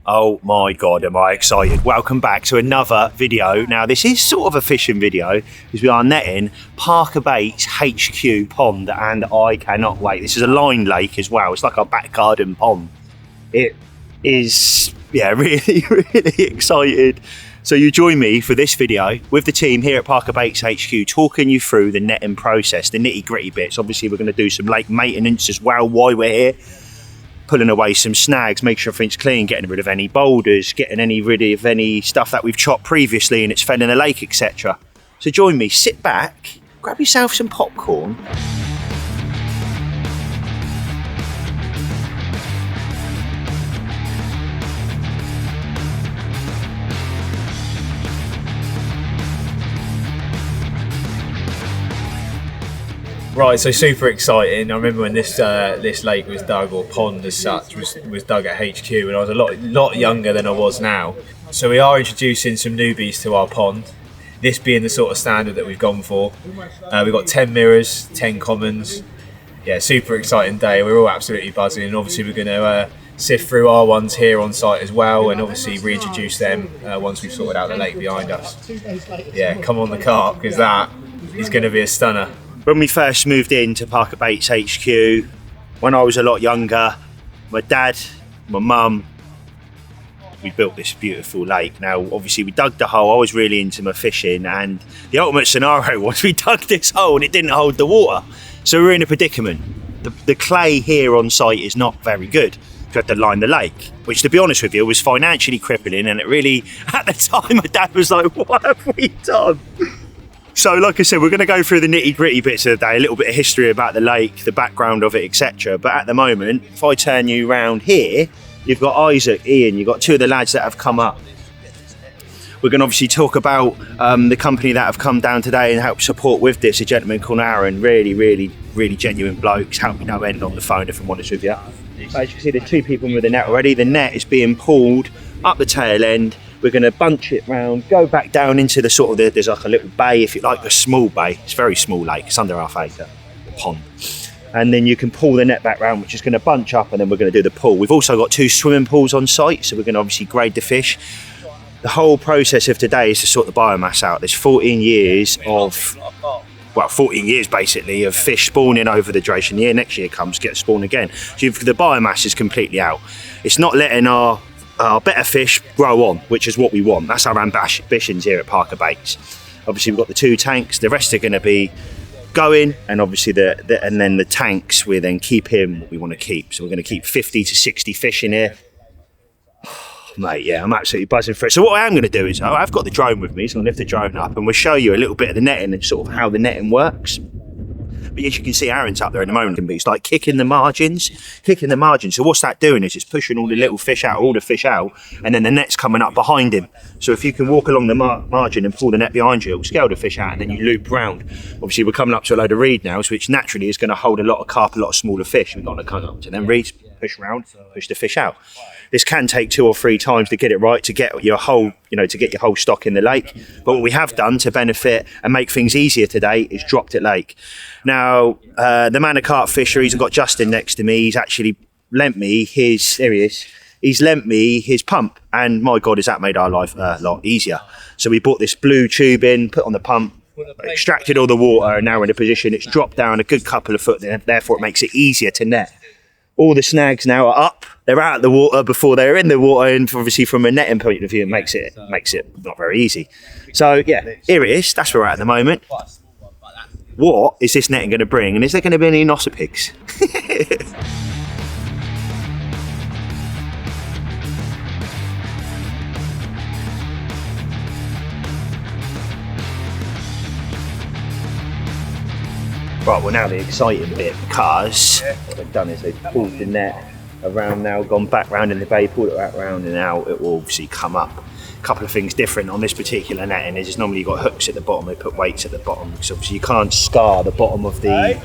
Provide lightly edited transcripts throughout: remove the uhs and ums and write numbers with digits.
Oh my God, am I excited. Welcome back to another video. Now this is sort of a fishing video because we are netting ParkerBaits HQ pond and I cannot wait. This is a line lake as well. It's like our back garden pond. It is, yeah, really excited. So you join me for this video with the team here at ParkerBaits HQ, talking you through the netting process, the nitty gritty bits. Obviously we're going to do some lake maintenance as well while we're here. Pulling away some snags, make sure everything's clean, getting rid of any boulders, getting rid of any stuff that we've chopped previously and it's fell in the lake, etc. So join me, sit back, grab yourself some popcorn. Right, so super exciting. I remember when this lake was dug, or pond as such, was dug at HQ, and I was a lot younger than I was now. So we are introducing some newbies to our pond, this being the sort of standard that we've gone for. We've got 10 mirrors, 10 commons. Yeah, super exciting day. We're all absolutely buzzing, and obviously we're going to sift through our ones here on site as well, and obviously reintroduce them once we've sorted out the lake behind us. Yeah, come on the Carp, because that is going to be a stunner. When we first moved into ParkerBaits HQ, when I was a lot younger, my dad, my mum, we built this beautiful lake. Now, obviously we dug the hole. I was really into my fishing, and the ultimate scenario was we dug this hole and it didn't hold the water. So we're in a predicament. The clay here on site is not very good. We had to line the lake, which, to be honest with you, was financially crippling. And it really, at the time, my dad was like, what have we done? So like I said, we're going to go through the nitty gritty bits of the day, a little bit of history about the lake, the background of it, etc. But at the moment, if I turn you around here, you've got Isaac, Ian, you've got two of the lads that have come up. We're going to obviously talk about the company that have come down today and help support with this, a gentleman called Aaron, really genuine blokes, helped me no end on the phone if I'm honest with you. As you can see, there's two people with the net already. The net is being pulled up the tail end. We're going to bunch it round, go back down into the sort of, there's like a little bay, if you like, a small bay. It's a very small lake, it's under half acre, pond. And then you can pull the net back round, which is going to bunch up, and then we're going to do the pull. We've also got two swimming pools on site, so we're going to obviously grade the fish. The whole process of today is to sort the biomass out. There's 14 years basically of fish spawning over the duration. The year next year comes, get spawn again. So the biomass is completely out. It's not letting our better fish grow on, which is what we want. That's our ambitions here at ParkerBaits. Obviously we've got the two tanks, the rest are going to be going, and obviously and then the tanks we then keep in what we want to keep. So we're going to keep 50 to 60 fish in here. Mate, yeah, I'm absolutely buzzing for it. So what I am going to do is, I've got the drone with me, so I'm going to lift the drone up and we'll show you a little bit of the netting and sort of how the netting works. But as you can see, Aaron's up there in the moment, it's like kicking the margins. So what's that doing is it's pushing all the little fish out, and then the net's coming up behind him. So if you can walk along the margin and pull the net behind you, it'll scale the fish out, and then you loop round. Obviously, we're coming up to a load of reed now, which naturally is going to hold a lot of carp, a lot of smaller fish. We've got to come up to them reeds, push round, push the fish out. This can take 2 or 3 times to get it right, to get your whole, stock in the lake. But what we have done to benefit and make things easier today is dropped it lake. Now, the man of carp fisheries, I've got Justin next to me. He's actually lent me his pump, and my God, has that made our life a lot easier. So we bought this blue tube in, put on the pump, extracted all the water, and now we're in a position it's dropped down a good couple of foot, and therefore it makes it easier to net. All the snags now are up. They're out of the water before they're in the water, and obviously from a netting point of view, it makes it not very easy. So yeah, here it is. That's where we're at the moment. What is this netting going to bring, and is there going to be any nosser pigs? Right, well now the exciting bit, because what they've done is they've pulled the net around now, gone back round in the bay, pulled it back round, and now it will obviously come up. A couple of things different on this particular netting is normally you've got hooks at the bottom, they put weights at the bottom, because obviously you can't scar the bottom of the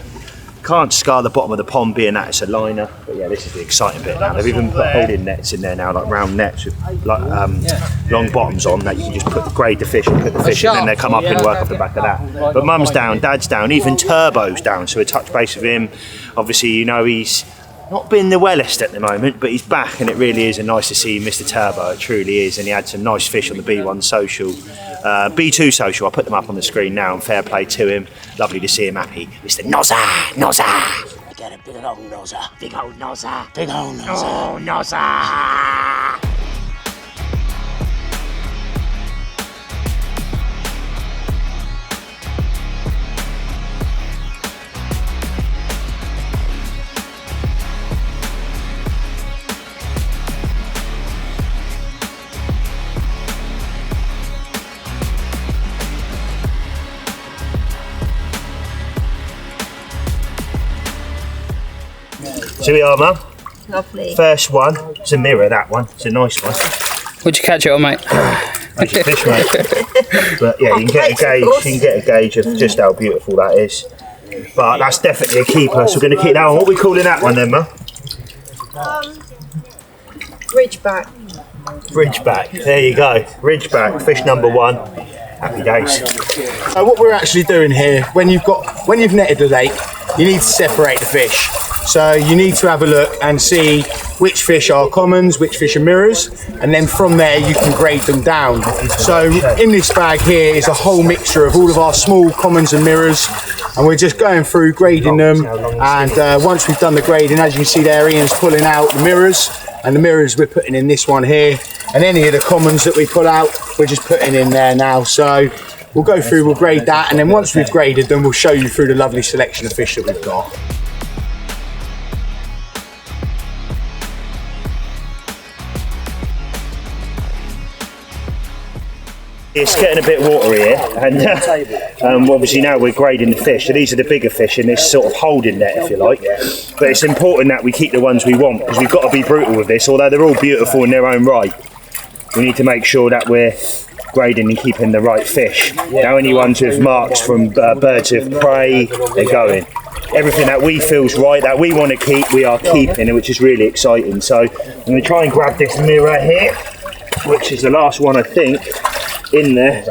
pond, being that it's a liner. But yeah, this is the exciting bit now. They've even put holding nets in there now, like round nets with long bottoms on, that you can just grade the fish and put the fish in, and then they come up and work off the back of that. But mum's down, dad's down, even Turbo's down, so we touch base with him. Obviously, he's not been the wellest at the moment, but he's back, and it really is nice to see Mr. Turbo. It truly is, and he had some nice fish on the B1 social, B2 social. I'll put them up on the screen now, and fair play to him. Lovely to see him happy. Mr. Nozza. Get a big old Nozza, big old Nozza, big old Nozza. Oh, Nozza. So here we are, Mum. Lovely. First one. It's a mirror, that one. It's a nice one. What'd you catch it on, mate? That's a fish, mate. But yeah, you can get a gauge. You can get a gauge of just how beautiful that is. But that's definitely a keeper. So we're going to keep that one. What are we calling that one then, Mum? Ridgeback. Ridgeback. There you go. Ridgeback. Fish number 1. Happy days. So what we're actually doing here, when you've netted the lake, you need to separate the fish. So you need to have a look and see which fish are commons, which fish are mirrors, and then from there you can grade them down. So in this bag here is a whole mixture of all of our small commons and mirrors, and we're just going through grading them. And once we've done the grading, as you can see there, Ian's pulling out the mirrors, and the mirrors we're putting in this one here, and any of the commons that we pull out we're just putting in there now. So we'll go through, we'll grade that, and then once we've graded them we'll show you through the lovely selection of fish that we've got. It's getting a bit watery here, and obviously now we're grading the fish. So these are the bigger fish in this sort of holding net, if you like. But it's important that we keep the ones we want, because we've got to be brutal with this. Although they're all beautiful in their own right, we need to make sure that we're grading and keeping the right fish. Now, any ones with marks from birds of prey, they're going. Everything that we feel's right, that we want to keep, we are keeping, which is really exciting. So I'm going to try and grab this mirror here, which is the last one, I think, in there.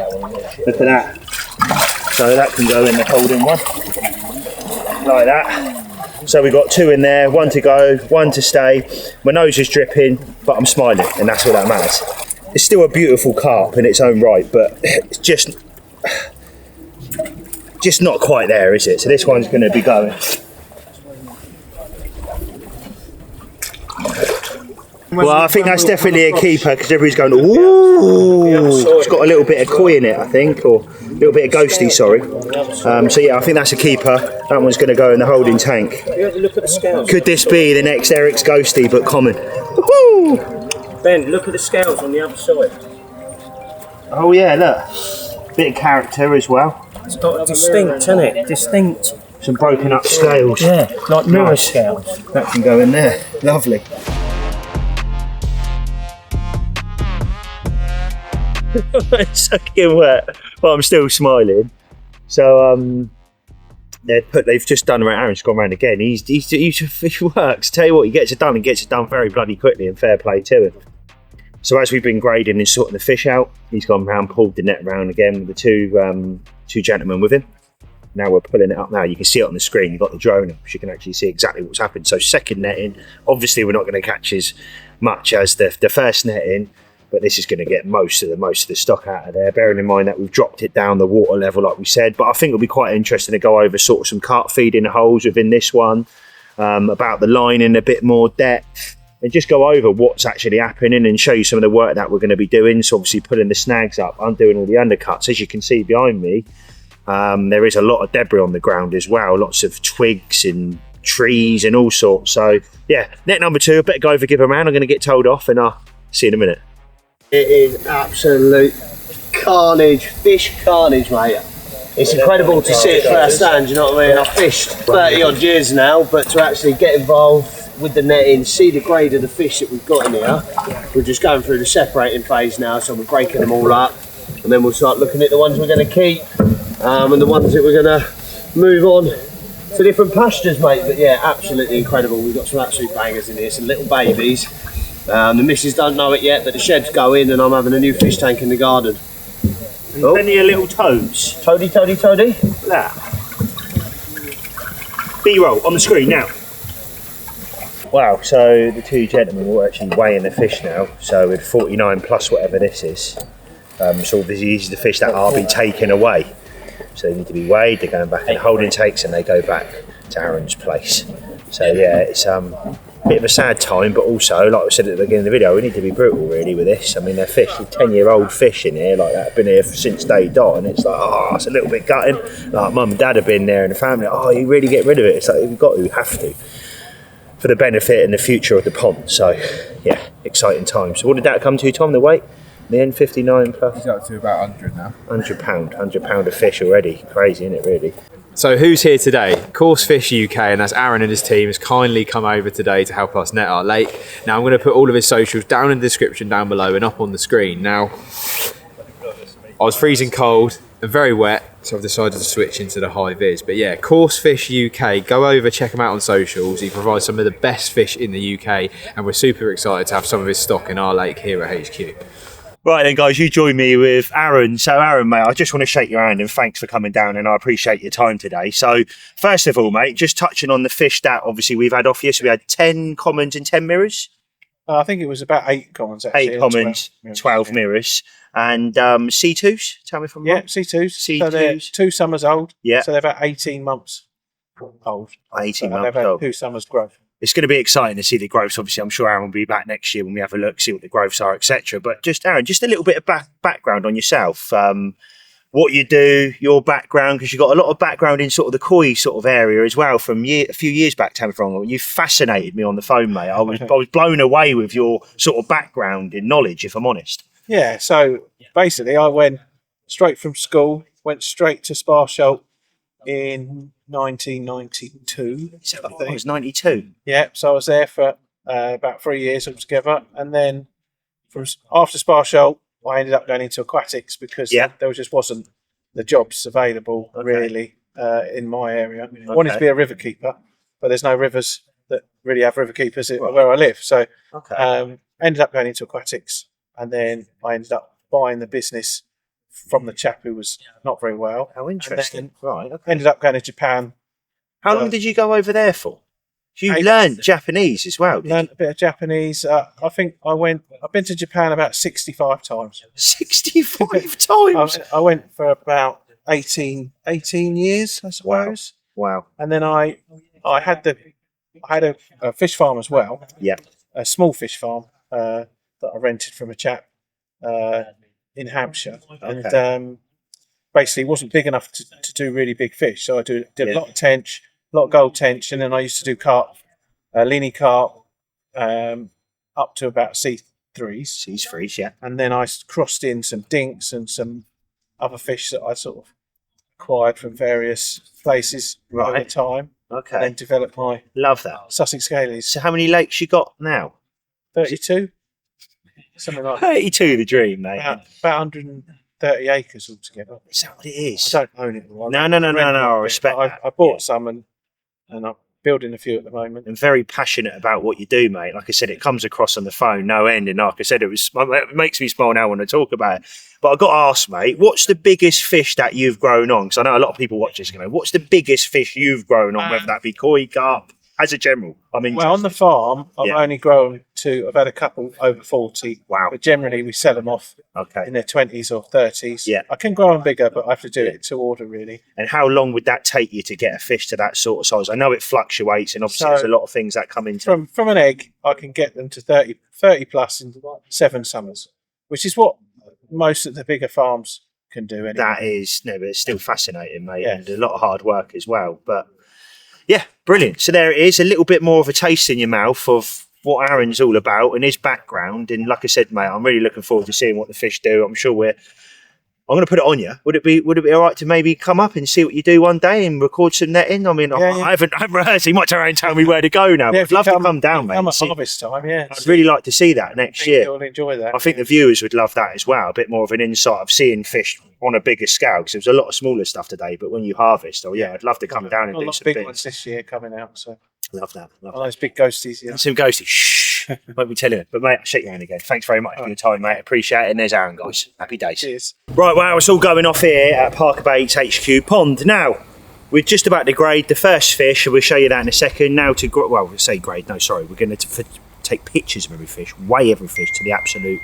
Look at that. So that can go in the holding one, like that. So we've got 2 in there, 1 to go, 1 to stay. My nose is dripping, but I'm smiling, and that's all that matters. It's still a beautiful carp in its own right, but it's just not quite there, is it? So this one's going to be going. Well, I think that's definitely a keeper, because everybody's going, ooh, it's got a little bit of koi in it, I think, or a little bit of ghosty, sorry. So yeah, I think that's a keeper. That one's going to go in the holding tank. Could this be the next Eric's ghosty, but common? Woo! Ben, look at the scales on the other side. Oh yeah, look. Bit of character as well. It's got distinct, isn't it? Distinct. Some broken up scales. Yeah, like mirror scales. That can go in there. Lovely. It's sucking wet, but I'm still smiling. So they've just done around. Aaron's gone round again. He works. Tell you what, he gets it done and gets it done very bloody quickly, and fair play to him. So as we've been grading and sorting the fish out, he's gone round, pulled the net round again with the two gentlemen with him. Now we're pulling it up now. You can see it on the screen. You've got the drone up, so you can actually see exactly what's happened. So second netting, obviously we're not going to catch as much as the first netting, but this is going to get most of the stock out of there, bearing in mind that we've dropped it down the water level like we said. But I think it'll be quite interesting to go over sort of some carp feeding holes within this one, about the line in a bit more depth, and just go over what's actually happening and show you some of the work that we're going to be doing. So obviously pulling the snags up, undoing all the undercuts. As you can see behind me, there is a lot of debris on the ground as well, lots of twigs and trees and all sorts. So yeah, net number 2, I better go over, give a round. I'm going to get told off, and I'll see you in a minute. It is absolute carnage, fish carnage, mate. It's incredible to see it firsthand, you know what I mean? I've fished 30 odd years now, but to actually get involved with the netting, see the grade of the fish that we've got in here. We're just going through the separating phase now, so we're breaking them all up, and then we'll start looking at the ones we're going to keep, and the ones that we're going to move on to different pastures, mate. But yeah, absolutely incredible. We've got some absolute bangers in here, some little babies. The missus don't know it yet, but the shed's going, and I'm having a new fish tank in the garden. Oh. Plenty of little toads. Toady. Look at that. B-roll on the screen now. Wow, so the two gentlemen were actually weighing the fish now. So with 49 plus whatever this is. So obviously these are the fish that are being taken away. So they need to be weighed, they're going back in holding takes and they go back to Aaron's place. So yeah, it's a bit of a sad time, but also, like I said at the beginning of the video, we need to be brutal really with this. I mean, they're fish, 10-year-old fish in here like that, have been here since day dot, and it's like, oh, it's a little bit gutting. Like mum and dad have been there and the family, oh, you really get rid of it. It's like, you've got to, you have to, for the benefit and the future of the pond. So yeah, exciting times. So what did that come to, Tom, the weight? The end 59 plus? He's up to about 100 now. £100 of fish already. Crazy, isn't it, really? So who's here today? Coarse Fish UK, and that's Aaron and his team has kindly come over today to help us net our lake. Now I'm going to put all of his socials down in the description down below and up on the screen. Now, I was freezing cold and very wet, so I've decided to switch into the high vis. But yeah, Coarse Fish UK, go over, check him out on socials. He provides some of the best fish in the UK, and we're super excited to have some of his stock in our lake here at HQ. Right then, guys, you join me with Aaron. So Aaron, mate, I just want to shake your hand and thanks for coming down, and I appreciate your time today. So first of all, mate, just touching on the fish that obviously we've had off here. So we had 10 commons and 10 mirrors. I think it was about 8 commons actually. 8 commons, 12 mirrors. And C2s, tell me if I'm Yeah, wrong. C2s. So they're 2 summers old. Yeah. So they're about 18 months old. 18 So months they've had old. 2 summers growth. It's going to be exciting to see the growths. Obviously, I'm sure Aaron will be back next year when we have a look, see what the growths are, etc. But just, Aaron, just a little bit of background on yourself. What you do, your background, because you've got a lot of background in sort of the koi sort of area as well from a few years back, tell me if I'm wrong. You fascinated me on the phone, mate. I was blown away with your sort of background in knowledge, if I'm honest. Yeah, so basically I went straight from school, went straight to Sparsholt in 1992. So I was 92. Yeah, so I was there for about 3 years altogether, and then after Sparsholt, I ended up going into aquatics because there just wasn't the jobs available really in my area. I wanted to be a river keeper, but there's no rivers that really have river keepers where I live. So ended up going into aquatics, and then I ended up buying the business from the chap who was not very well. How interesting. Right. Okay. Ended up going to Japan. How long did you go over there for? You learned Japanese as well. Learned a bit of Japanese. I think I've been to Japan about 65 times. 65 times? I went for about 18 years, I suppose. Wow. And then I had a fish farm as well. Yeah. A small fish farm that I rented from a chap in Hampshire. Okay. And basically wasn't big enough to do really big fish. So I did a lot of tench, a lot of gold tench, and then I used to do carp, leany carp, up to about C3s. C3s, yeah. And then I crossed in some dinks and some other fish that I sort of acquired from various places over time. Okay. And then developed my Love that. Sussex Scalies. So how many lakes you got now? 32? Something like that. 32, the dream, mate. About 130 acres altogether. Is that what it is? I don't own it all. No, I respect that. I bought some and I'm building a few at the moment. I'm very passionate about what you do, mate. Like I said, it comes across on the phone, no end. And like I said, it makes me smile now when I talk about it. But I've got to ask, mate, what's the biggest fish that you've grown on? Because I know a lot of people watch this going, what's the biggest fish you've grown on, whether that be koi, carp, as a general? Well, on the farm, I've only grown I've had a couple over 40. Wow. But generally, we sell them off in their 20s or 30s. Yeah. I can grow them bigger, but I have to do it to order, really. And how long would that take you to get a fish to that sort of size? I know it fluctuates, and obviously there's a lot of things that come into From an egg, I can get them to 30 plus in 7 summers, which is what most of the bigger farms can do anyway. That is, but it's still fascinating, mate, and a lot of hard work as well. But yeah, brilliant. So there it is, a little bit more of a taste in your mouth of what Aaron's all about and his background. And like I said, mate, I'm really looking forward to seeing what the fish do. I'm sure I'm going to put it on you. Would it be all right to maybe come up and see what you do one day and record some netting? I mean, I haven't rehearsed. You might turn around and tell me where to go now. But I'd love to come down, mate. Come at harvest time, I'd really like to see that next year. You'll enjoy that. I think the viewers would love that as well. A bit more of an insight of seeing fish on a bigger scale, because there's a lot of smaller stuff today. But when you harvest, I'd love to come down and do some big bits. ones this year coming out. So love that. Those big ghosties. Yeah. Some ghosties. Shh. Won't be telling it. But mate, I'll shake your hand again. Thanks very much for your time, mate. Appreciate it. And there's Aaron, guys. Happy days. Cheers. Right, well, it's all going off here at ParkerBaits HQ Pond. Now, we're just about to grade the first fish, and we'll show you that in a second. Now to, well, we'll say grade, no, sorry. We're going to take pictures of every fish, weigh every fish to the absolute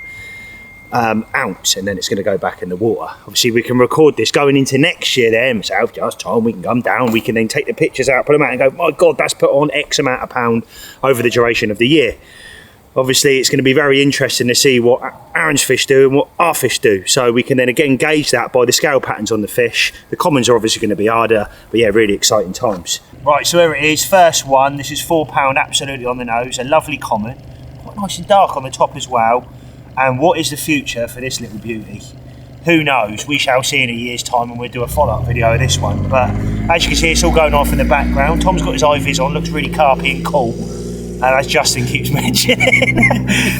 ounce, and then it's going to go back in the water. Obviously, we can record this going into next year there himself, just time, we can come down, we can then take the pictures out, put them out and go, my God, that's put on X amount of pound over the duration of the year. Obviously, it's going to be very interesting to see what Aaron's fish do and what our fish do. So we can then again gauge that by the scale patterns on the fish. The commons are obviously going to be harder, but yeah, really exciting times. Right, so here it is, first one. This is £4, absolutely on the nose, a lovely common, quite nice and dark on the top as well. And what is the future for this little beauty? Who knows? We shall see in a year's time, and we'll do a follow-up video of this one. But as you can see, it's all going off in the background. Tom's got his eye-vis on, looks really carpy and cool. As Justin keeps mentioning.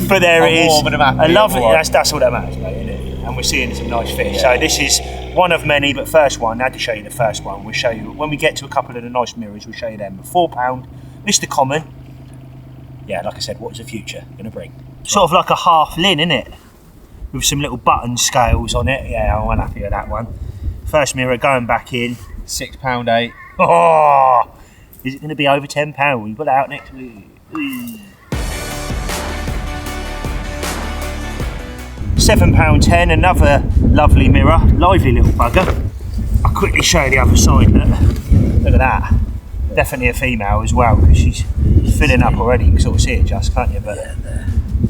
But there it is. A lovely, that's all that matters, mate, isn't it? And we're seeing some nice fish. Yeah. So this is one of many, but first one. I had to show you the first one. We'll show you, when we get to a couple of the nice mirrors, we'll show you them. But £4, Mr. Common. Yeah, like I said, what is the future going to bring? Sort of like a half lin, isn't it? With some little button scales on it. Yeah, I'm well happy with that one. First mirror going back in. £6.8. Oh! Is it going to be over £10? We put that out next week. £7.10, another lovely mirror, lively little bugger. I'll quickly show you the other side. Look at that. Definitely a female as well, because she's filling up already. You can sort of see it, just can't you? But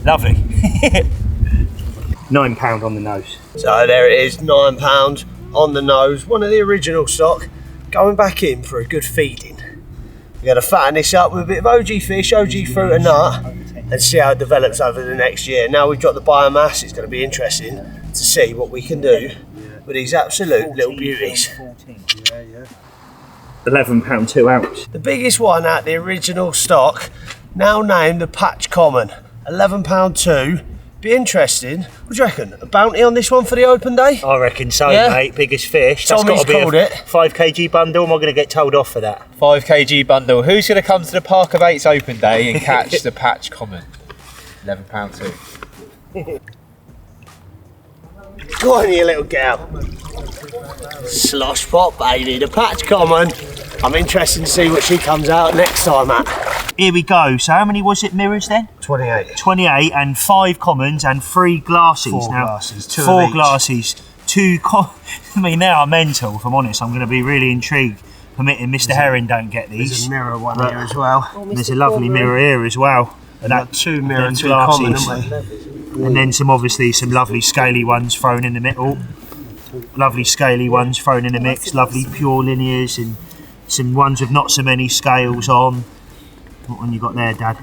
lovely. £9 on the nose. So there it is, £9 on the nose. One of the original stock, going back in for a good feeding. We're going to fatten this up with a bit of OG fish, OG fruit and nut, and see how it develops over the next year. Now we've got the biomass, it's going to be interesting to see what we can do with these absolute little beauties. £11 2 ounce. The biggest one out the original stock, now named the Patch Common, £11 2. Be interesting. What do you reckon? A bounty on this one for the open day? I reckon so, yeah? Mate. Biggest fish. Tommy's called it. 5 kg bundle. Am I going to get told off for that? 5 kg bundle. Who's going to come to the ParkerBaits open day and catch the Patch Common? £11 2. Go on, you little girl. Slosh pot, baby. The Patch Common. I'm interested to see what she comes out next time at. Here we go. So how many was it mirrors then? 28. 28 and 5 commons and 3 glasses. 4 now, glasses. 2 4 of each. glasses. 2 I mean, they are mental, if I'm honest. I'm going to be really intrigued. Permitting Mr. Herring don't get these. There's a mirror one here as well. There's a lovely mirror here as well. And that 2 mirror, 2 glasses. common, haven't we? And then some lovely scaly ones thrown in the middle. Lovely scaly ones thrown in the mix. Lovely pure linears and some ones with not so many scales on. What one you got there, Dad?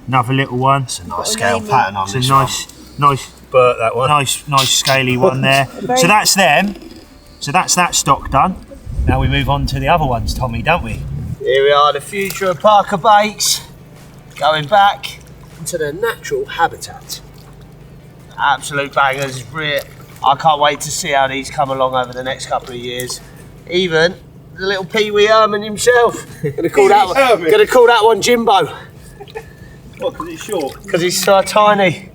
Another little one. It's a nice scale pattern on this nice, But that one. nice scaly one there. So that's them. So that's that stock done. Now we move on to the other ones, Tommy, don't we? Here we are, the future of ParkerBaits, going back into their natural habitat. Absolute bangers. I can't wait to see how these come along over the next couple of years. Even the little Pee Wee Herman himself. Gonna call that one Jimbo. What, because it's short? Because he's so tiny.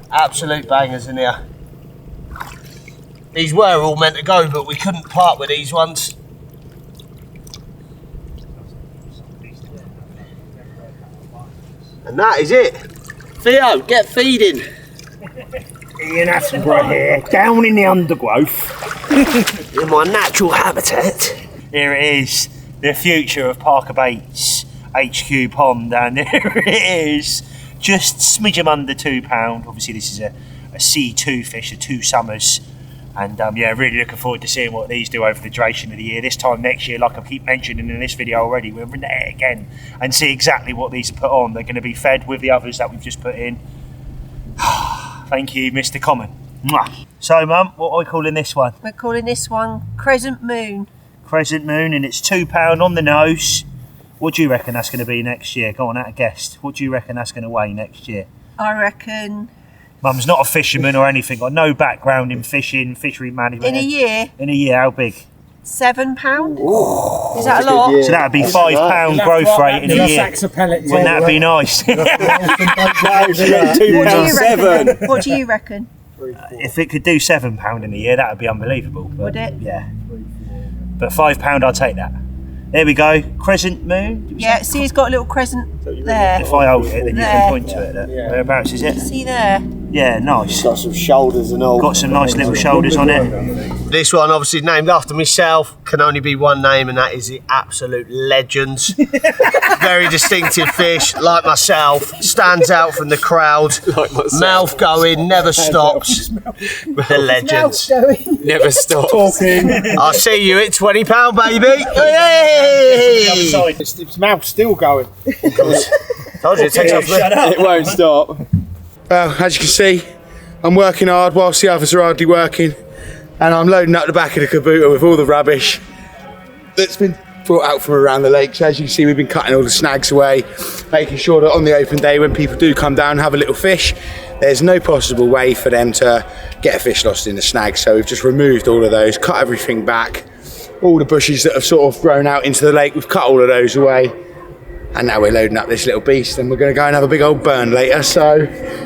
Absolute bangers in here. These were all meant to go, but we couldn't part with these ones. And that is it. Theo, get feeding. Ian Attenborough here, down in the undergrowth. In my natural habitat. Here it is, the future of ParkerBaits HQ Pond, and there it is, just smidgen under £2. Obviously this is a C2 fish, a 2 summers, and yeah, really looking forward to seeing what these do over the duration of the year. This time next year, like I keep mentioning in this video already, we're in there again and see exactly what these are put on. They're going to be fed with the others that we've just put in. Thank you, Mr. Common. Mwah. So, Mum, what are we calling this one? We're calling this one Crescent Moon. Crescent Moon, and it's £2 on the nose. What do you reckon that's going to be next year? Go on, out a guess. What do you reckon that's going to weigh next year? I reckon. Mum's not a fisherman or anything, got no background in fishing, fishery management. In a year? In a year, how big? £7. Ooh, is that a lot? So that'd be £5 growth rate in a year. Wouldn't that be nice? What do you reckon? If it could do £7 in a year, that would be unbelievable. But, would it? Yeah. But £5, I'll take that. There we go. Crescent moon. Yeah, see, he's got a little crescent there. If I hold it, then you There. can point to it. Look. Whereabouts is it? See there? Yeah, nice. Got some shoulders and all. Got some nice little shoulders on it. This one, obviously named after myself, can only be one name, and that is the Absolute Legends. Very distinctive fish, like myself, stands out from the crowd. Mouth going, never stops. The Legends. Never stop. I'll see you at £20, baby. Hey! Its mouth's still going. Told you it takes off. It won't stop. Well, as you can see, I'm working hard whilst the others are hardly working, and I'm loading up the back of the caboodle with all the rubbish that's been brought out from around the lake. So as you can see, we've been cutting all the snags away, making sure that on the open day when people do come down and have a little fish, there's no possible way for them to get a fish lost in the snags. So we've just removed all of those, cut everything back, all the bushes that have sort of grown out into the lake, we've cut all of those away. And now we're loading up this little beast and we're going to go and have a big old burn later, so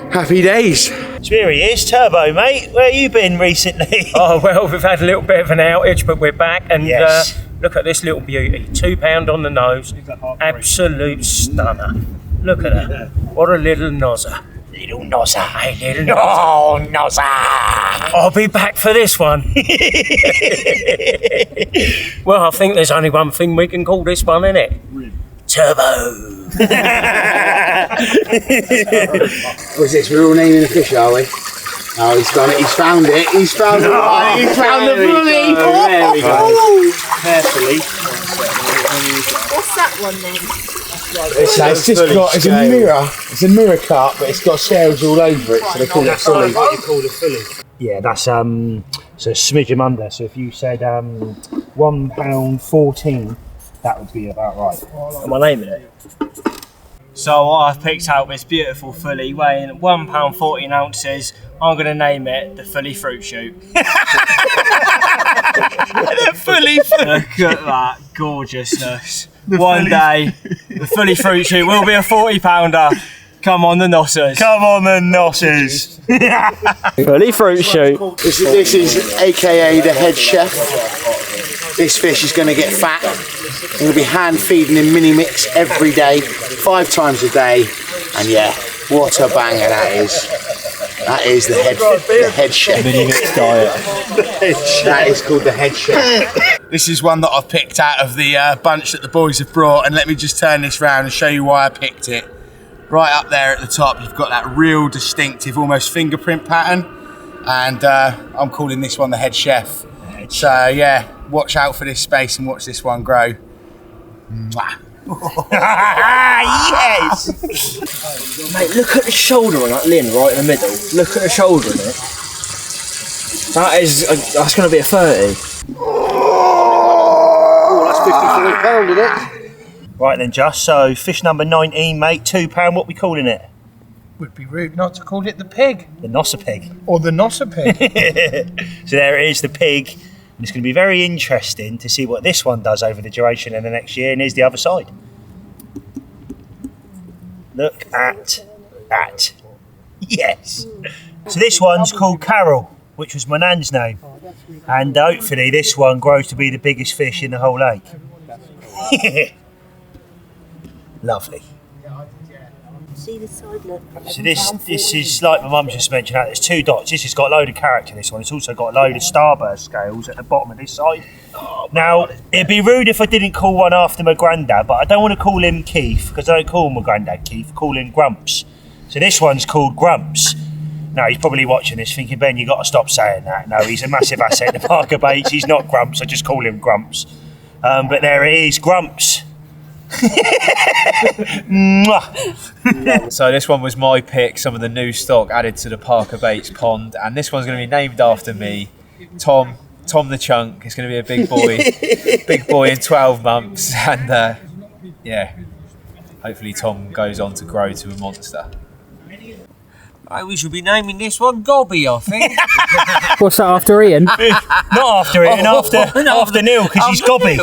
happy days. So here he is, Turbo, mate. Where you been recently? Oh, well, we've had a little bit of an outage, but we're back. And Yes. look at this little beauty. £2 on the nose. Absolute stunner. Look at her. What a little nozzer. Little nozzer. Hey, little nozzer. Oh, nozzer. I'll be back for this one. Well, I think there's only one thing we can call this one, innit? Turbo. What's this? We're all naming the fish, are we? Oh, he's done it. He's found it. He's found it. He's found the bully. There we go. Carefully. What's that one then? It's just got. It's a mirror. It's a mirror carp, but it's got scales all over it, so they call it fully. Yeah, that's so a smidgen under. So if you said £1.14, that would be about right. Am I naming it? So I've picked out this beautiful filly weighing £1 14 ounces. I'm going to name it the Filly Fruit Shoot. The fully Look at that gorgeousness. One day, the Filly Fruit Shoot will be a 40-pounder. Come on, the Nossers. Come on, the Nossers. Filly Fruit Shoot. This is AKA the head chef. This fish is going to get fat. I'm going to be hand feeding him mini mix every day, 5 times a day, and yeah, what a banger that is. That is the head chef. Mini mix diet. That is called the head chef. This is one that I've picked out of the bunch that the boys have brought, and let me just turn this round and show you why I picked it. Right up there at the top, you've got that real distinctive, almost fingerprint pattern, and I'm calling this one the head chef. So yeah, watch out for this space and watch this one grow. Mwah. Yes! Mate, look at the shoulder on that Lynn right in the middle. Look at the shoulder on it. That's going to be a 30. Oh, that's £55, isn't it? Right then, Just. So fish number 19, mate. £2. What we calling it? Would be rude not to call it the pig The Nosser pig. or the Nosser pig. So there it is, the pig. And it's going to be very interesting to see what this one does over the duration of the next year. And here's the other side. Look at that. Yes. So this one's called Carol, which was my nan's name. And hopefully this one grows to be the biggest fish in the whole lake. Lovely. See the side look. So this is like my mum just mentioned. There's 2 dots. This has got a load of character. This one. It's also got a load of starburst scales at the bottom of this side. Now it'd be rude if I didn't call one after my granddad, but I don't want to call him Keith because I don't call my granddad Keith. I call him Grumps. So this one's called Grumps. Now he's probably watching this thinking, Ben, you got to stop saying that. No, he's a massive asset to ParkerBaits. He's not Grumps. I just call him Grumps. But there it is, Grumps. So this one was my pick, some of the new stock added to the ParkerBaits pond, and this one's going to be named after me, Tom the Chunk. It's going to be a big boy in 12 months, and yeah, hopefully Tom goes on to grow to a monster. Right, we should be naming this one Gobby, I think. What's that, after Ian? Not after Ian, after Neil, because he's Gobby.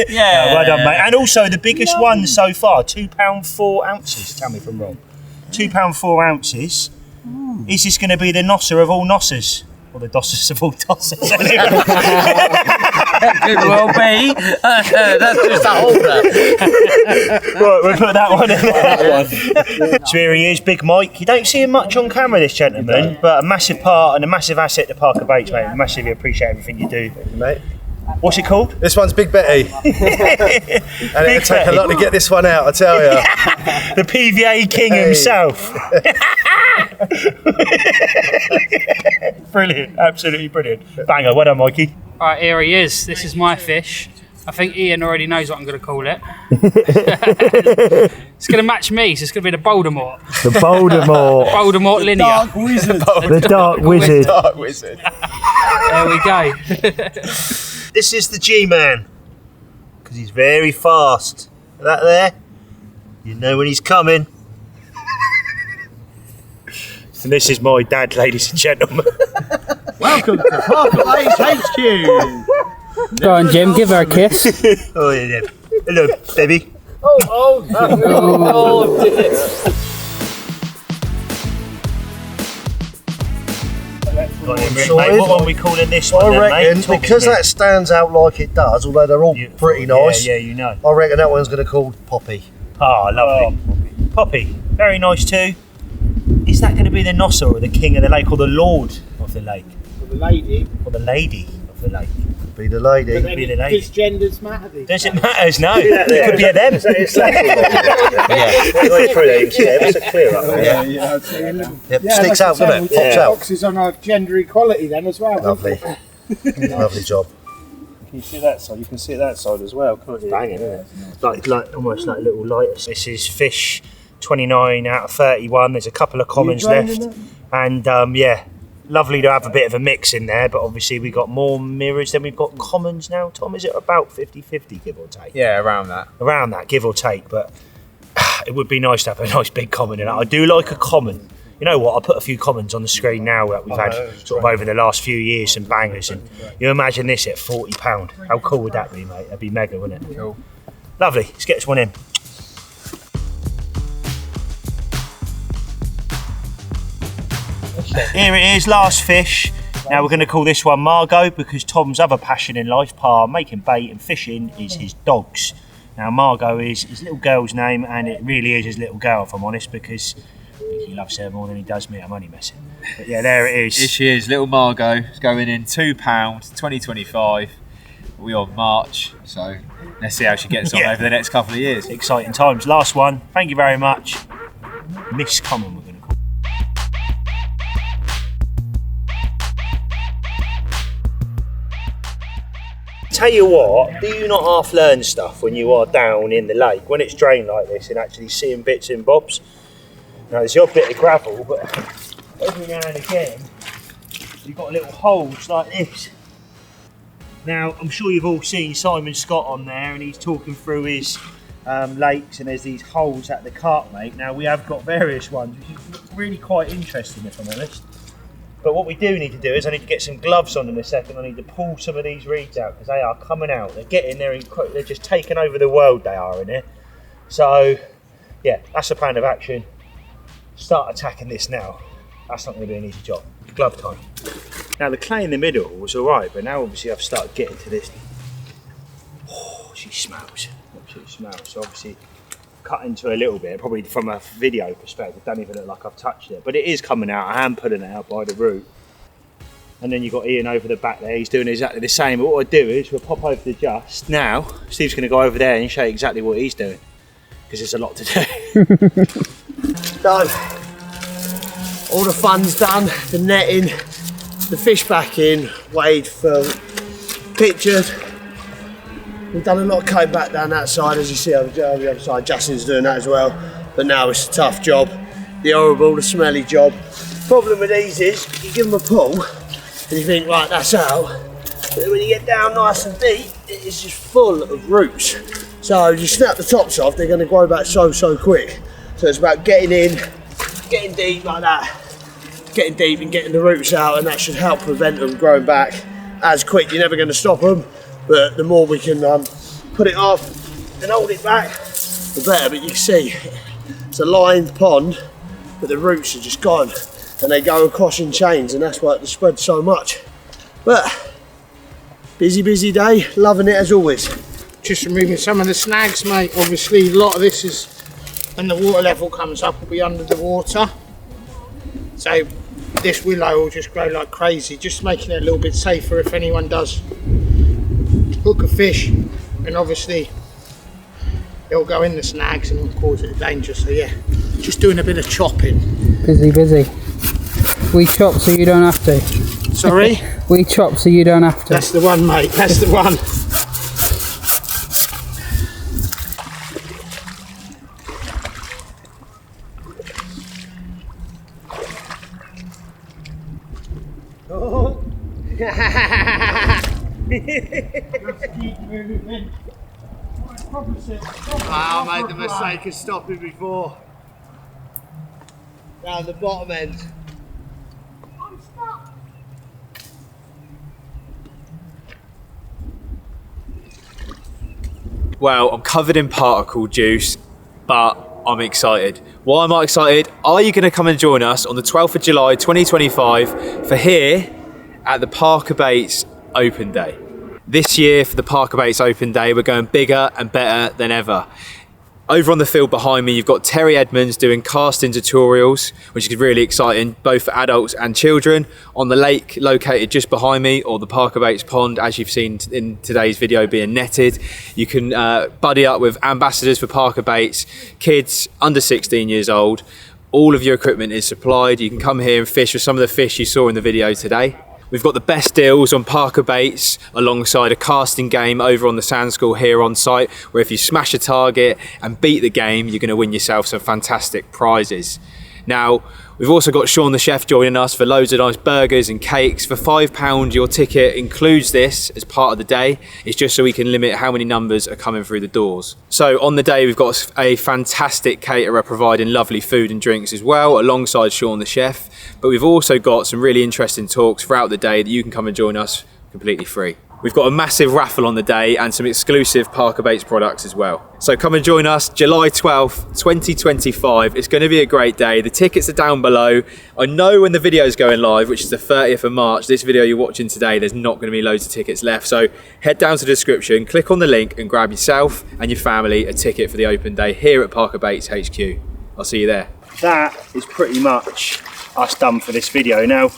Yeah. Well done, mate. And also the biggest one so far, £2 4 ounces. Tell me if I'm wrong. £2 4 ounces. Is this going to be the Nosser of all Nossers? Or the dossers of all tossers. Could well be. That's just a holder. Right, we'll put that one in there. So here he is, Big Mike. You don't see him much on camera, this gentleman, but a massive part and a massive asset to ParkerBaits, mate. I massively appreciate everything you do. Mate. What's it called? This one's Big Betty. And it'll take a lot to get this one out, I tell you. The PVA king himself. Brilliant, absolutely brilliant. Banger, well done, Mikey. Alright, here he is. This is my fish. I think Ian already knows what I'm going to call it. It's going to match me, so it's going to be the Voldemort. The Voldemort. Voldemort linear. Dark Wizard. The Dark Wizard. Dark Wizard. There we go. This is the G-Man, because he's very fast. That there, you know when he's coming. And this is my dad, ladies and gentlemen. Welcome to ParkerBaits HQ. Go on, Jim, give her a kiss. Oh, yeah, hello, baby. Oh dear. Mate, what are we calling this one? I then, reckon, mate? Talk because to me. that stands out like it does, although they're all Beautiful. pretty nice, Yeah, you know. I reckon that one's going to call Poppy. Oh, lovely. Poppy, very nice too. Is that going to be the Nosser or the king of the lake or the lord of the lake? For the lady. Or the lady of the lake? Be the lady. But then Be the lady. does genders matter? Does it matter? No. It could be a them. Going through there, you can see it ever so clear up there. Yeah, I'd say a little. Yep, sticks out, doesn't it? Pops out. Boxes on our gender equality then as well. Lovely. Lovely job. Can you see that side? You can see that side as well, can't you? Banging, isn't it? Like almost like little lighters. This is fish 29 out of 31. There's a couple of commons left, and yeah, lovely to have a bit of a mix in there. But obviously we got more mirrors than we've got commons now. Tom, is it about 50-50 give or take? Yeah, around that. Around that, give or take. But it would be nice to have a nice big common in it. I do like a common. You know what? I'll put a few commons on the screen now that we've had sort of over the last few years, some bangers. And you imagine this at £40. How cool would that be, mate? That'd be mega, wouldn't it? Cool. Lovely. Let's get this one in. Here it is, last fish. Now we're going to call this one Margot because Tom's other passion in life, making bait and fishing, is his dogs. Now Margot is his little girl's name, and it really is his little girl, if I'm honest, because he loves her more than he does me. I'm only messing. But yeah, there it is. Here she is, little Margot. It's going in £2, 2025. We're on March, so let's see how she gets on over the next couple of years. Exciting times. Last one. Thank you very much. Miss Common, we're going to call. Tell you what, do you not half learn stuff when you are down in the lake, when it's drained like this, and actually seeing bits and bobs? Now there's the odd bit of gravel, but every now and again you've got little holes like this. Now I'm sure you've all seen Simon Scott on there, and he's talking through his lakes, and there's these holes at the Carp, mate. Now we have got various ones, which is really quite interesting, if I'm honest. But what we do need to do is I need to get some gloves on in a second. I need to pull some of these reeds out because they are coming out. They're getting there, they're just taking over the world, they are in here. So yeah, that's the plan of action. Start attacking this now. That's not going to be an easy job. Glove time. Now the clay in the middle was alright, but now obviously I've started getting to this. Oh, she smells. Absolutely smells. So obviously cut into a little bit, probably from a video perspective. It doesn't even look like I've touched it, but it is coming out. I am pulling it out by the root. And then you've got Ian over the back there. He's doing exactly the same. But what I do is we'll pop over the just. Now Steve's going to go over there and show you exactly what he's doing, because there's a lot to do. Done. All the fun's done, the netting, the fish back in, weighed, filled, pictured. We've done a lot of cutting back down that side, as you see on the other side. Justin's doing that as well. But now it's a tough job. The horrible, the smelly job. Problem with these is, you give them a pull, and you think, right, that's out. But then when you get down nice and deep, it's just full of roots. So you snap the tops off, they're going to grow back so quick. So it's about getting in, getting deep like that, getting deep and getting the roots out, and that should help prevent them growing back as quick. You're never going to stop them, but the more we can put it off and hold it back, the better. But you can see it's a lined pond, but the roots are just gone. and they go across in chains, and that's why it spreads so much. But busy day, loving it as always. Just removing some of the snags, mate. Obviously a lot of this is, when the water level comes up, will be under the water, so this willow will just grow like crazy, just making it a little bit safer if anyone does hook a fish, and obviously it'll go in the snags and cause it danger. So yeah, just doing a bit of chopping. Busy. We chop so you don't have to. Sorry? We chop so you don't have to. That's the one, mate, that's the one. I made the mistake of stopping before. Round the bottom end. Well, I'm covered in particle juice, but I'm excited. Why am I excited? Are you going to come and join us on the 12th of July 2025 for here at the ParkerBaits Open Day? This year for the ParkerBaits Open Day, we're going bigger and better than ever. Over on the field behind me, you've got Terry Edmonds doing casting tutorials, which is really exciting, both for adults and children. On the lake located just behind me, or the ParkerBaits pond, as you've seen in today's video being netted, you can buddy up with ambassadors for ParkerBaits, kids under 16 years old. All of your equipment is supplied. You can come here and fish with some of the fish you saw in the video today. We've got the best deals on ParkerBaits alongside a casting game over on the Sand School here on site, where if you smash a target and beat the game, you're going to win yourself some fantastic prizes. Now, we've also got Sean the chef joining us for loads of nice burgers and cakes. For £5, your ticket includes this as part of the day. It's just so we can limit how many numbers are coming through the doors. So on the day, we've got a fantastic caterer providing lovely food and drinks as well, alongside Sean the chef. But we've also got some really interesting talks throughout the day that you can come and join us completely free. We've got a massive raffle on the day and some exclusive ParkerBaits products as well. So come and join us July 12th, 2025. It's going to be a great day. The tickets are down below. I know when the video is going live, which is the 30th of March, this video you're watching today, there's not going to be loads of tickets left. So head down to the description, click on the link and grab yourself and your family a ticket for the open day here at ParkerBaits HQ. I'll see you there. That is pretty much us done for this video. Now,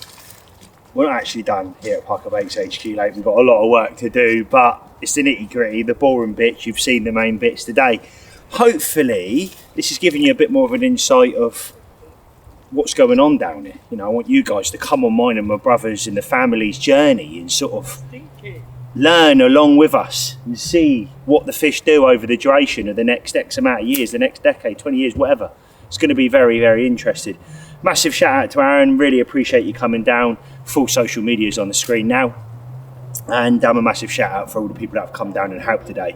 we're not actually done here at ParkerBaits HQ, like we've got a lot of work to do, but it's the nitty gritty, the boring bits. You've seen the main bits today. Hopefully this is giving you a bit more of an insight of what's going on down here. You know, I want you guys to come on mine and my brothers and the family's journey and sort of learn along with us and see what the fish do over the duration of the next X amount of years, the next decade, 20 years, whatever. It's going to be very, very interesting. Massive shout out to Aaron, really appreciate you coming down. Full social media is on the screen now. And a massive shout out for all the people that have come down and helped today.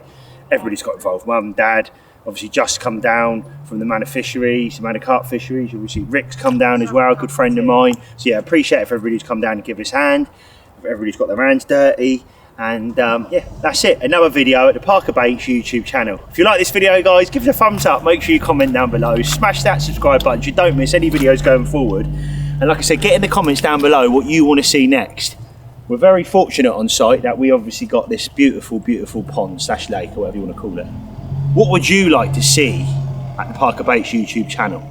Everybody's got involved. Mum, Dad, obviously just come down from the Manor Fisheries, the Manor Carp Fisheries. Obviously Rick's come down as well, a good friend of mine. So yeah, appreciate it for everybody who's come down and give us a hand. Everybody's got their hands dirty. And yeah, that's it. Another video at the ParkerBaits YouTube channel. If you like this video, guys, give it a thumbs up. Make sure you comment down below. Smash that subscribe button so you don't miss any videos going forward. And like I said, get in the comments down below what you want to see next. We're very fortunate on site that we obviously got this beautiful, beautiful pond / lake, or whatever you want to call it. What would you like to see at the ParkerBaits YouTube channel?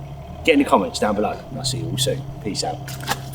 Get in the comments down below. I'll see you all soon. Peace out.